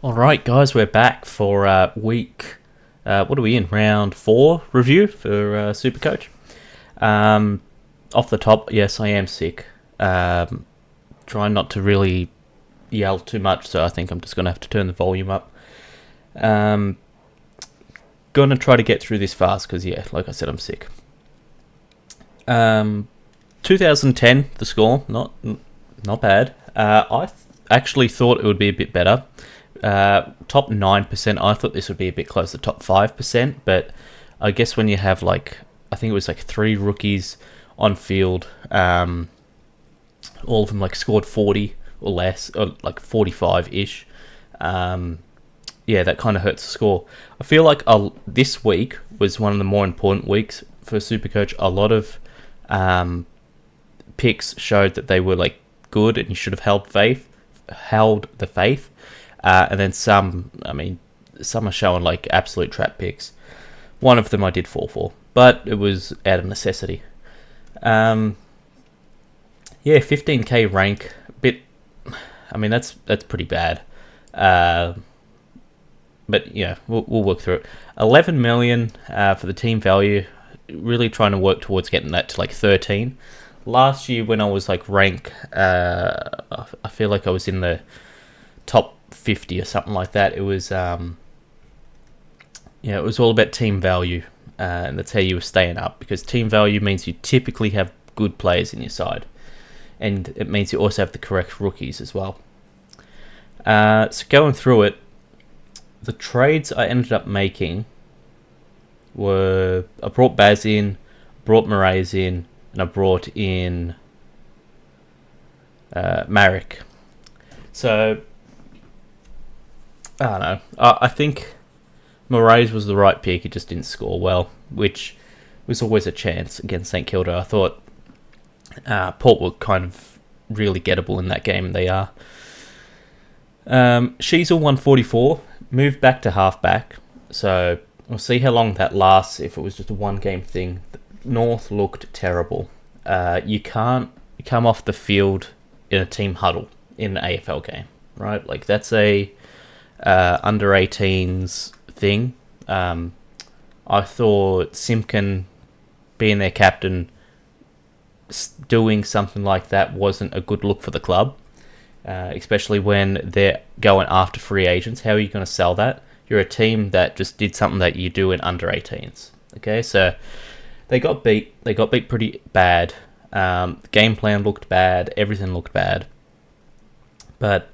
All right, guys, we're back for week. What are we in? Round 4 review for Supercoach. Off the top, yes, I am sick. Trying not to really yell too much, so I think I'm just going to have to turn the volume up. Going to try to get through this fast because, yeah, like I said, I'm sick. 2010, the score, not bad. I actually thought it would be a bit better. Top 9%, I thought this would be a bit closer to top 5%, but I guess when you have I think it was 3 rookies on field, all of them scored 40 or less, or 45-ish, yeah, that kind of hurts the score. I feel like this week was one of the more important weeks for Supercoach. A lot of picks showed that they were good and you should have held the faith. And then some are showing absolute trap picks. One of them I did fall for, but it was out of necessity. Yeah, 15k rank, that's pretty bad. But yeah, we'll work through it. 11 million for the team value. Really trying to work towards getting that to 13. Last year when I was rank, I feel like I was in the top 50 or something like that. It was it was all about team value, and that's how you were staying up, because team value means you typically have good players in your side, and it means you also have the correct rookies as well. So going through it, the trades I ended up making were, I brought Baz in, brought Moraes in, and I brought in Marek. So I don't know. I think Moraes was the right pick. He just didn't score well, which was always a chance against St Kilda. I thought Port were kind of really gettable in that game, and they are. Sheasel 144, moved back to halfback, so we'll see how long that lasts if it was just a one-game thing. North looked terrible. You can't come off the field in a team huddle in an AFL game, right? That's a under 18s thing. I thought Simpkin being their captain, doing something like that wasn't a good look for the club, especially when they're going after free agents. How are you going to sell that? You're a team that just did something that you do in under 18s. Okay, so they got beat. They got beat pretty bad. The game plan looked bad. Everything looked bad. But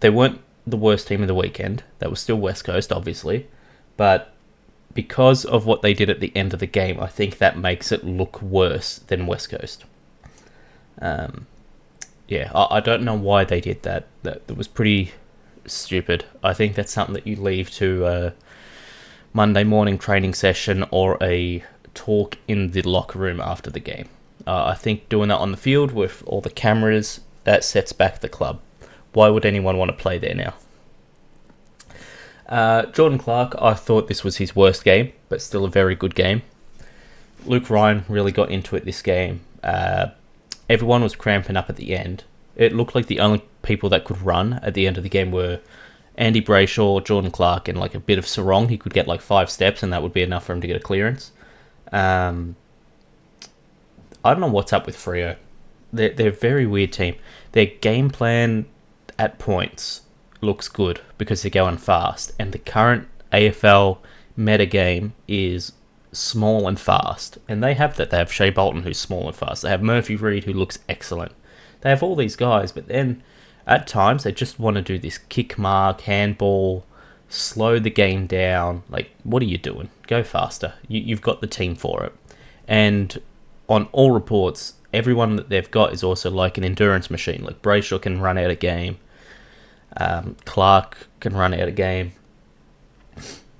they weren't the worst team of the weekend. That was still West Coast, obviously. But because of what they did at the end of the game, I think that makes it look worse than West Coast. Yeah, I don't know why they did that. That was pretty stupid. I think that's something that you leave to a Monday morning training session or a talk in the locker room after the game. I think doing that on the field with all the cameras, that sets back the club. Why would anyone want to play there now? Jordan Clark, I thought this was his worst game, but still a very good game. Luke Ryan really got into it this game. Everyone was cramping up at the end. It looked like the only people that could run at the end of the game were Andy Brayshaw, Jordan Clark, and a bit of Serong. He could get 5 steps, and that would be enough for him to get a clearance. I don't know what's up with Freo. They're a very weird team. Their game plan at points looks good because they're going fast, and the current AFL meta game is small and fast, and they have that. They have Shea Bolton, who's small and fast. They have Murphy Reed, who looks excellent. They have all these guys, but then at times they just want to do this kick mark, handball, slow the game down. What are you doing? Go faster. You've got the team for it. And on all reports, everyone that they've got is also an endurance machine. Brayshaw can run out a game. Clark can run out a game.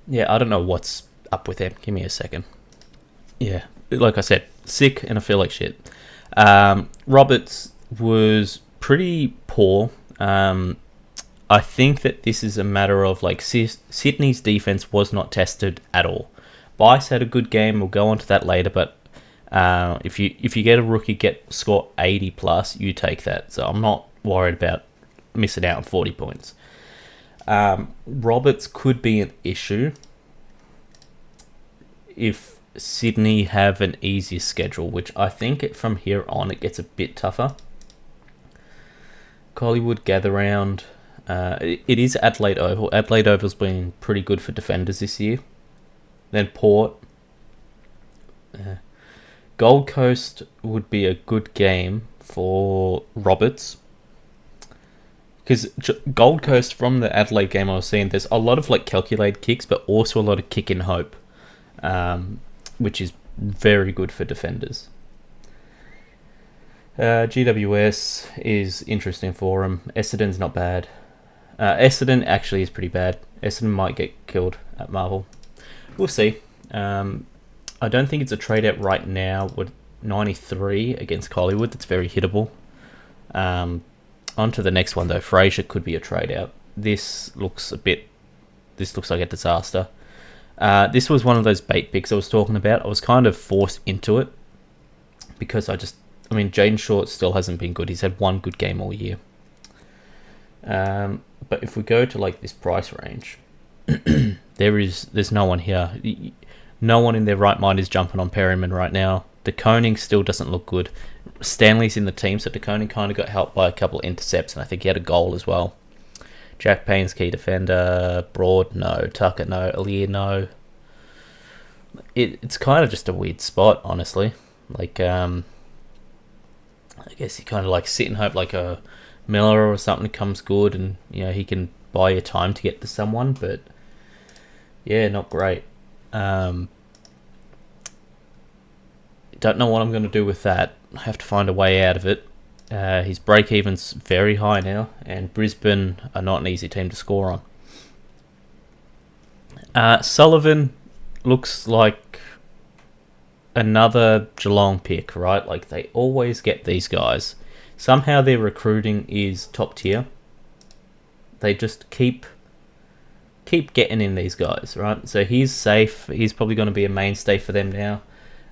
Yeah, I don't know what's up with him. Give me a second. Yeah, like I said, sick and I feel like shit. Roberts was pretty poor. I think that this is a matter of Sydney's defense was not tested at all. Bice had a good game. We'll go on to that later, but if you get a rookie score 80 plus, you take that. So I'm not worried about missing out on 40 points. Roberts could be an issue if Sydney have an easier schedule, which I think from here on it gets a bit tougher. Collingwood, Gather Round. It is Adelaide Oval. Adelaide Oval's been pretty good for defenders this year. Then Port. Gold Coast would be a good game for Roberts. Because Gold Coast, from the Adelaide game I was seeing, there's a lot of like calculated kicks, but also a lot of kick in hope, which is very good for defenders. GWS is interesting for him. Essendon's not bad. Essendon actually is pretty bad. Essendon might get killed at Marvel. We'll see. I don't think it's a trade out right now with 93 against Collingwood. That's very hittable. On to the next one though. Fraser could be a trade out. This looks like a disaster. This was one of those bait picks I was talking about. I was kind of forced into it because Jaden Short still hasn't been good. He's had one good game all year. But if we go to like this price range, there's no one here. No one in their right mind is jumping on Perryman right now. De Koning still doesn't look good. Stanley's in the team, so De Koning kind of got helped by a couple of intercepts, and I think he had a goal as well. Jack Payne's key defender. Broad, no. Tucker, no. Aliir, no. It's kind of just a weird spot, honestly. Like, I guess you kind of like sit and hope like a Miller or something comes good, and he can buy you time to get to someone, but yeah, not great. Don't know what I'm going to do with that. I have to find a way out of it. His break-even's very high now, and Brisbane are not an easy team to score on. Sullivan looks like another Geelong pick, right? Like, they always get these guys. Somehow their recruiting is top tier. They just keep getting in these guys, right? So he's safe. He's probably going to be a mainstay for them now.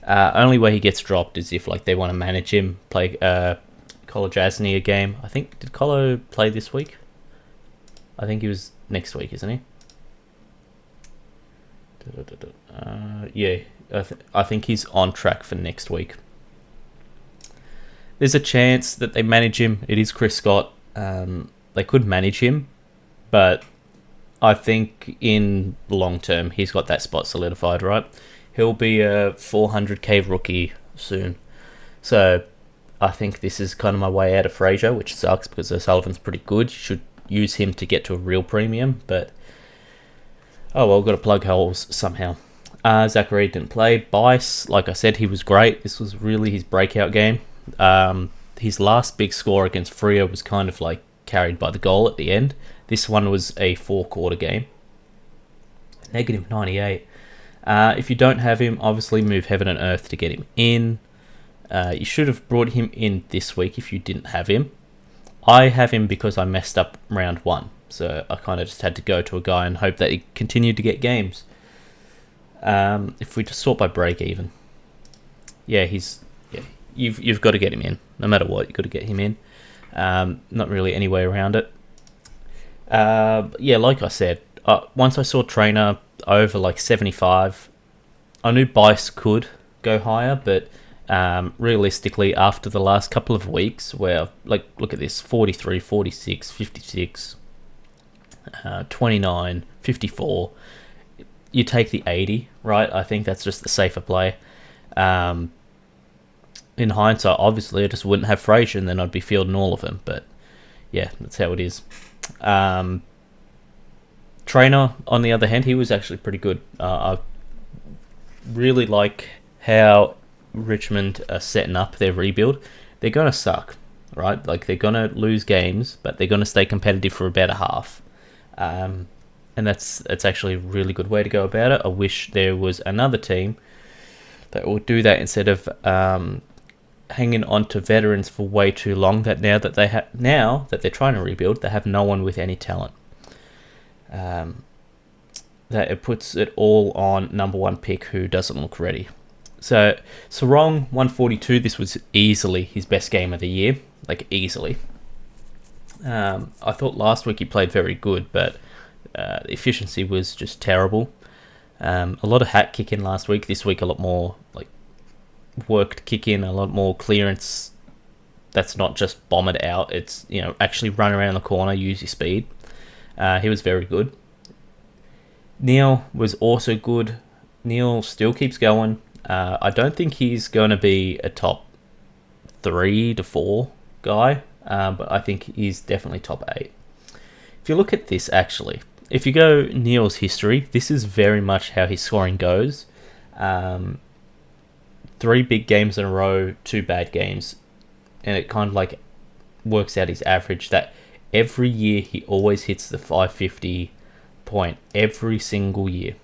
Only way he gets dropped is if like they want to manage him, play Colo Jasny a game. I think, did Colo play this week? I think he was next week, isn't he? Yeah, I think he's on track for next week. There's a chance that they manage him. It is Chris Scott. They could manage him, but I think in the long term, he's got that spot solidified, right? He'll be a 400k rookie soon. So I think this is kind of my way out of Fraser, which sucks because O'Sullivan's pretty good. You should use him to get to a real premium, but oh well, got to plug holes somehow. Zachary didn't play. Bice, like I said, he was great. This was really his breakout game. His last big score against Freo was kind of like carried by the goal at the end. This one was a 4-quarter game. Negative 98. If you don't have him, obviously move heaven and earth to get him in. You should have brought him in this week if you didn't have him. I have him because I messed up round 1. So I kind of just had to go to a guy and hope that he continued to get games. If we just sort by break even. You've got to get him in. No matter what, you've got to get him in. Not really any way around it. Like I said, once I saw Trainer over like 75, I knew Bice could go higher, but realistically, after the last couple of weeks, where like look at this, 43, 46, 56, 29, 54, you take the 80, right? I think that's just the safer play. In hindsight, obviously, I just wouldn't have Fraser, and then I'd be fielding all of them. But yeah, that's how it is. Trainer, on the other hand, he was actually pretty good. I really like how Richmond are setting up their rebuild. They're going to suck, right? Like, they're going to lose games, but they're going to stay competitive for about a half. And that's actually a really good way to go about it. I wish there was another team that would do that instead of hanging on to veterans for way too long. That now that they're trying to rebuild, they have no one with any talent. That it puts it all on number 1 pick who doesn't look ready. So Serong 142. This was easily his best game of the year, like easily. I thought last week he played very good, but the efficiency was just terrible. A lot of hat kicking last week. This week a lot more like worked kick in, a lot more clearance. That's not just bomb it out. It's actually run around the corner, use your speed. He was very good. Neil was also good. Neil still keeps going. I don't think he's going to be a top 3 to 4 guy, but I think he's definitely top 8. If you look at this, actually, if you go Neil's history, this is very much how his scoring goes. 3 big games in a row, 2 bad games, and it kind of like works out his average that every year he always hits the 550 point every single year.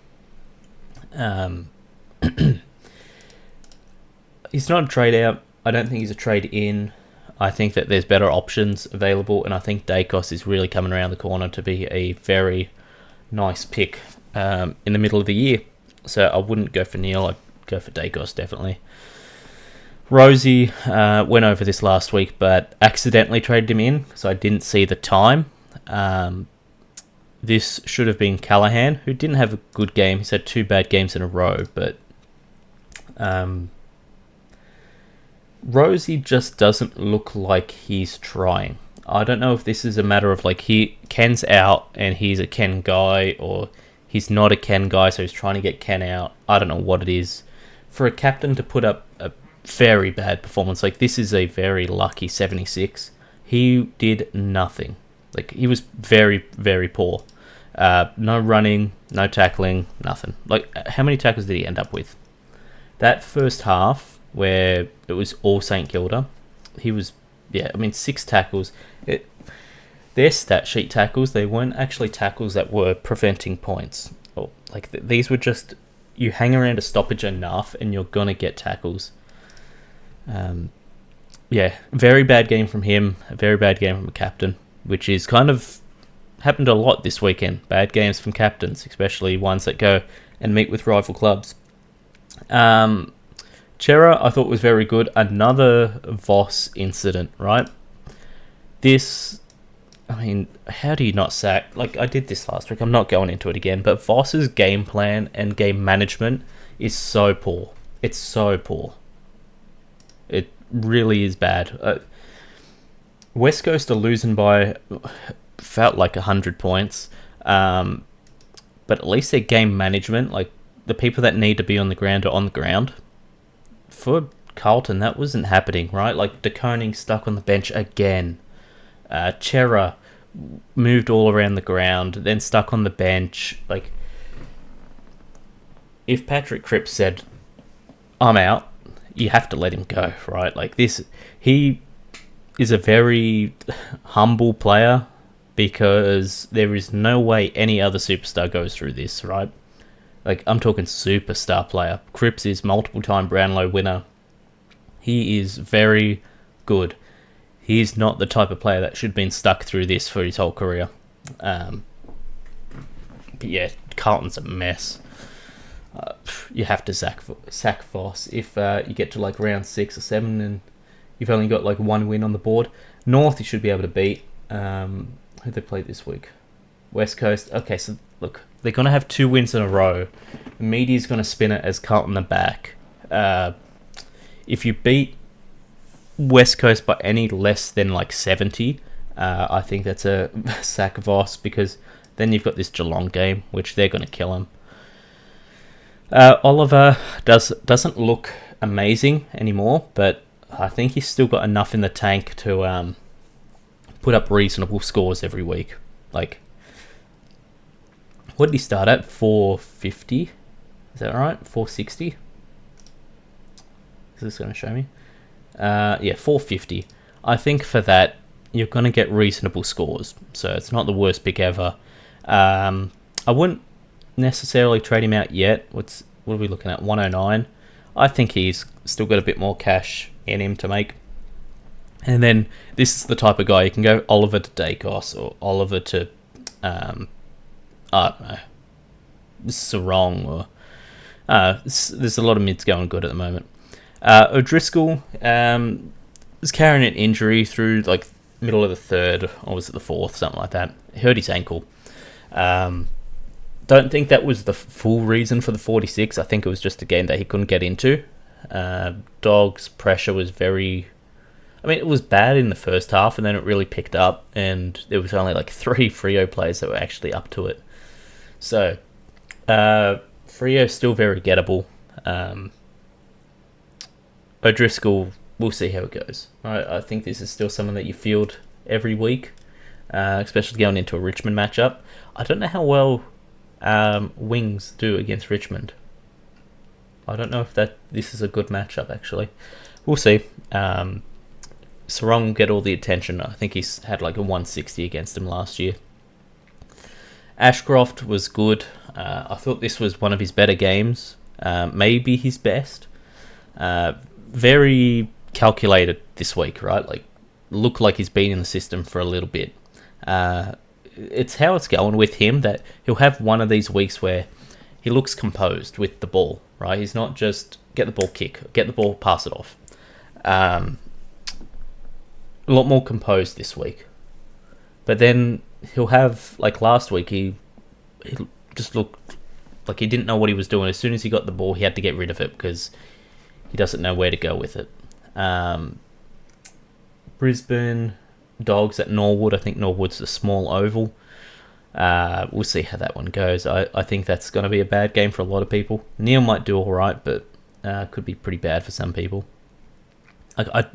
He's not a trade out. I don't think he's a trade in. I think that there's better options available, and I think Dacos is really coming around the corner to be a very nice pick in the middle of the year. So I wouldn't go for Neil. I'd go for Dacos, definitely. Rosie went over this last week, but accidentally traded him in, so I didn't see the time. This should have been Callahan, who didn't have a good game. He's had 2 bad games in a row, but Rosie just doesn't look like he's trying. I don't know if this is a matter of like Ken's out and he's a Ken guy, or he's not a Ken guy, so he's trying to get Ken out. I don't know what it is. For a captain to put up a very bad performance, like this is a very lucky 76. He did nothing. Like he was very, very poor. No running, no tackling, nothing. Like how many tackles did he end up with? That first half where it was all St Kilda, he was 6 tackles. Their stat sheet tackles, they weren't actually tackles that were preventing points. These were just, you hang around a stoppage enough and you're gonna get tackles. Very bad game from him. A very bad game from a captain, which is kind of happened a lot this weekend. Bad games from captains, especially ones that go and meet with rival clubs. Chera, I thought was very good. Another Voss incident, right? This, how do you not sack? Like, I did this last week. I'm not going into it again. But Voss's game plan and game management is so poor. It's so poor. It really is bad. West Coast are losing by, felt like 100 points. But at least their game management, like the people that need to be on the ground are on the ground. For Carlton, that wasn't happening, right? Like De Koning stuck on the bench again. Chera moved all around the ground, then stuck on the bench. Like, if Patrick Cripps said, "I'm out," you have to let him go, right? Like this, he is a very humble player because there is no way any other superstar goes through this, right? Like, I'm talking superstar player. Cripps is multiple-time Brownlow winner. He is very good. He's not the type of player that should have been stuck through this for his whole career. But yeah, Carlton's a mess. You have to sack Voss if you get to like round 6 or 7 and you've only got like 1 win on the board. North you should be able to beat. Who they played this week? West Coast. Okay, so look, they're going to have 2 wins in a row. The media's going to spin it as Carlton are back. If you beat West Coast by any less than like 70, I think that's a sack Voss, because then you've got this Geelong game, which they're going to kill him. Oliver doesn't look amazing anymore, but I think he's still got enough in the tank to put up reasonable scores every week. Like, what did he start at? 450? Is that right? 460? Is this going to show me? 450. I think for that, you're going to get reasonable scores. So it's not the worst pick ever. I wouldn't necessarily trade him out yet. What are we looking at? 109. I think he's still got a bit more cash in him to make. And then this is the type of guy you can go Oliver to Dacos or Oliver to I don't know, Serong, or there's a lot of mids going good at the moment. O'Driscoll is carrying an injury through like middle of the third, or was it the fourth, something like that. He hurt his ankle. Don't think that was the full reason for the 46. I think it was just a game that he couldn't get into. Dogs' pressure was it was bad in the first half, and then it really picked up, and there was only like 3 Freo players that were actually up to it. So, Freo still very gettable. O'Driscoll, we'll see how it goes. I think this is still someone that you field every week, especially going into a Richmond matchup. I don't know how well wings do against Richmond. I don't know if this is a good matchup, actually. We'll see. Serong will get all the attention. I think he's had like a 160 against him last year. Ashcroft was good. I thought this was one of his better games. Maybe his best. Very calculated this week, right? Like, looked like he's been in the system for a little bit. It's how it's going with him that he'll have one of these weeks where he looks composed with the ball, right? He's not just get the ball, kick, get the ball, pass it off. A lot more composed this week. But then he'll have, like last week, he just looked like he didn't know what he was doing. As soon as he got the ball, he had to get rid of it because he doesn't know where to go with it. Brisbane Dogs at Norwood. I think Norwood's a small oval. We'll see how that one goes. I think that's going to be a bad game for a lot of people. Neil might do all right, but could be pretty bad for some people. I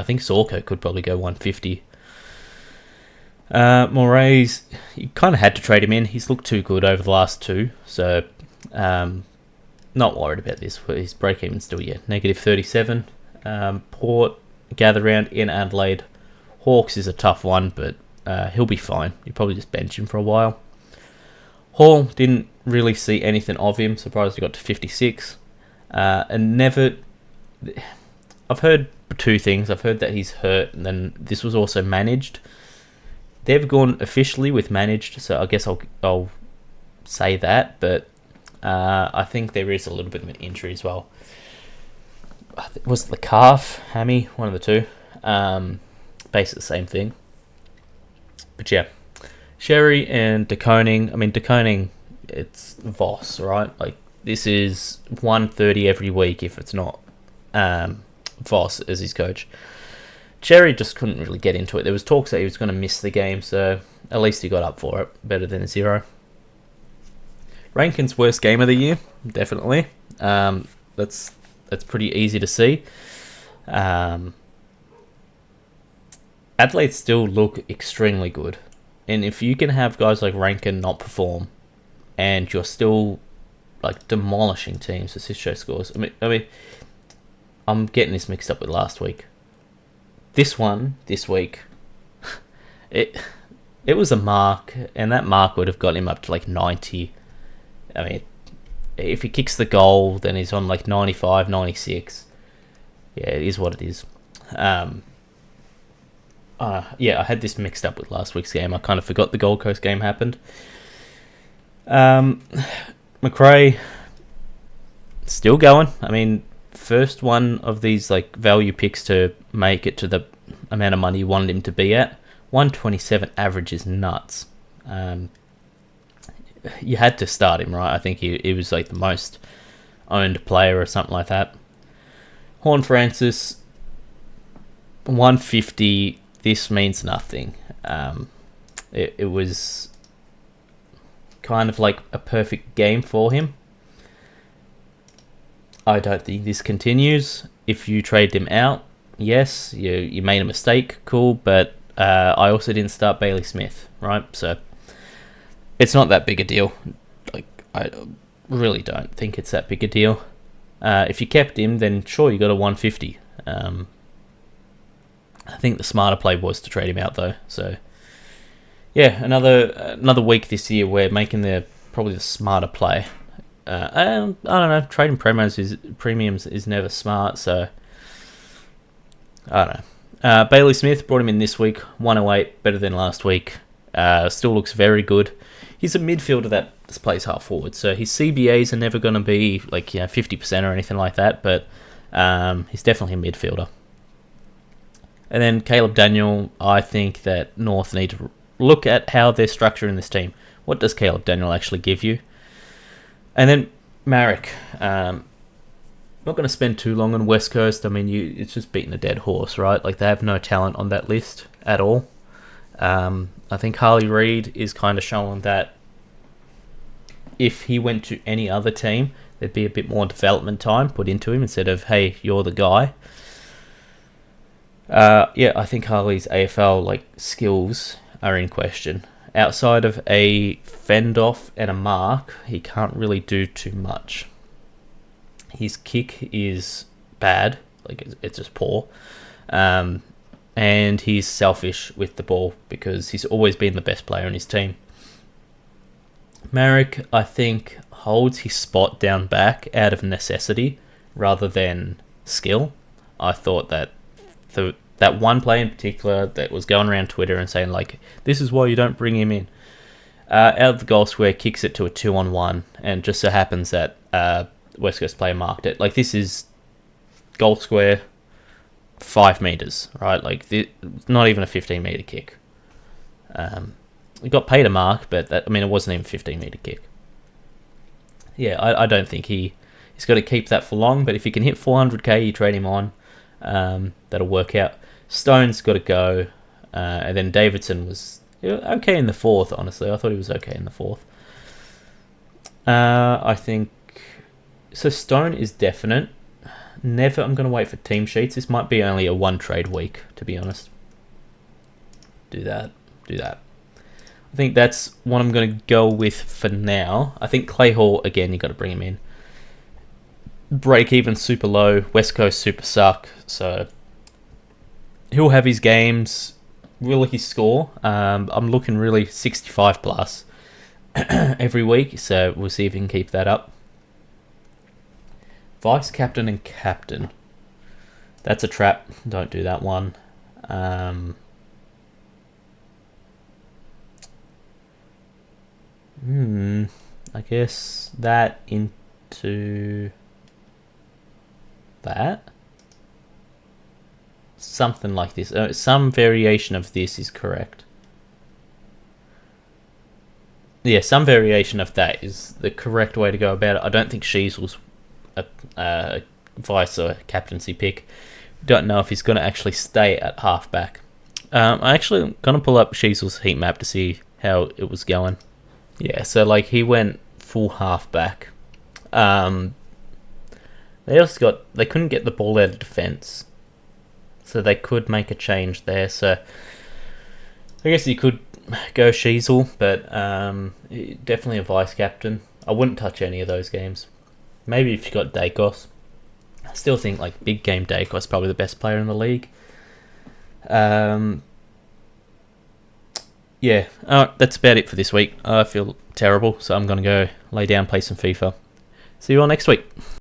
think Sorko could probably go 150. Moraes, you kind of had to trade him in. He's looked too good over the last 2, so not worried about this. His break-even's still, negative 37. Port, gather round in Adelaide. Hawks is a tough one, but he'll be fine. You probably just bench him for a while. Hall, didn't really see anything of him. Surprised he got to 56. And never... I've heard 2 things. I've heard that he's hurt, and then this was also managed. They've gone officially with managed, so I guess I'll say that, but I think there is a little bit of an injury as well. Was it the calf, hammy, one of the 2? Basically the same thing. But yeah, Sherry and De Koning. I mean, De Koning, it's Voss, right? Like, this is 130 every week if it's not Voss as his coach. Cherry just couldn't really get into it. There was talks that he was going to miss the game, so at least he got up for it. Better than a 0. Rankin's worst game of the year, definitely. That's pretty easy to see. Adelaide still look extremely good. And if you can have guys like Rankin not perform, and you're still like demolishing teams, assist show scores. I mean, I'm getting this mixed up with last week. This week, it was a mark, and that mark would have got him up to like 90. I mean, if he kicks the goal, then he's on like 95, 96. Yeah, it is what it is. I had this mixed up with last week's game. I kind of forgot the Gold Coast game happened. McRae, still going. I mean, first one of these like value picks to make it to the amount of money you wanted him to be at. 127 average is nuts. You had to start him, right? I think he was like the most owned player or something like that. Horn Francis, 150. This means nothing. It was kind of like a perfect game for him. I don't think this continues. If you trade him out, yes, you made a mistake, cool, but I also didn't start Bailey Smith, right? So it's not that big a deal. Like, I really don't think it's that big a deal. If you kept him, then sure, you got a 150. I think the smarter play was to trade him out, though. So yeah, another week this year we're making probably the smarter play. I don't know. Trading premiums is never smart, so I don't know. Bailey Smith, brought him in this week, 108, better than last week. Still looks very good. He's a midfielder that plays half forward, so his CBAs are never going to be like 50% or anything like that, but he's definitely a midfielder. And then Caleb Daniel, I think that North need to look at how they're structuring this team. What does Caleb Daniel actually give you? And then Marek. Not going to spend too long on West Coast. I mean, it's just beating a dead horse, right? Like, they have no talent on that list at all. I think Harley Reid is kind of showing that if he went to any other team, there'd be a bit more development time put into him instead of, hey, you're the guy. I think Harley's AFL skills are in question. Outside of a fend off and a mark, he can't really do too much. His kick is bad, it's just poor, and he's selfish with the ball because he's always been the best player on his team. Marek, I think, holds his spot down back out of necessity rather than skill. I thought that that one player in particular that was going around Twitter and saying, this is why you don't bring him in. Out of the goal square, kicks it to a 2-on-1, and just so happens that West Coast player marked it. This is goal square, 5 meters, right? Not even a 15-meter kick. He got paid a mark, but it wasn't even a 15-meter kick. Yeah, I don't think he's got to keep that for long, but if he can hit 400k, you trade him on. That'll work out. Stone's got to go, and then Davidson was okay in the fourth, honestly. I thought he was okay in the fourth. I think... So Stone is definite. Never, I'm going to wait for team sheets. This might be only a 1 trade week, to be honest. Do that. I think that's what I'm going to go with for now. I think Clay Hall, again, you got to bring him in. Break even super low. West Coast super suck. So he'll have his games. Will he score? I'm looking really 65 plus every week. So we'll see if he can keep that up. Vice captain and captain. That's a trap. Don't do that one. I guess that into that. Something like this. Some variation of this is correct. Yeah, some variation of that is the correct way to go about it. I don't think Sheasel's a vice or captaincy pick. Don't know if he's going to actually stay at halfback. I actually going to pull up Sheasel's heat map to see how it was going. Yeah, so he went full halfback. They couldn't get the ball out of defence, so they could make a change there. So I guess you could go Sheasel, but definitely a vice captain. I wouldn't touch any of those games. Maybe if you got Dacos. I still think big game Dacos probably the best player in the league. Yeah, that's about it for this week. I feel terrible, so I'm going to go lay down, play some FIFA. See you all next week.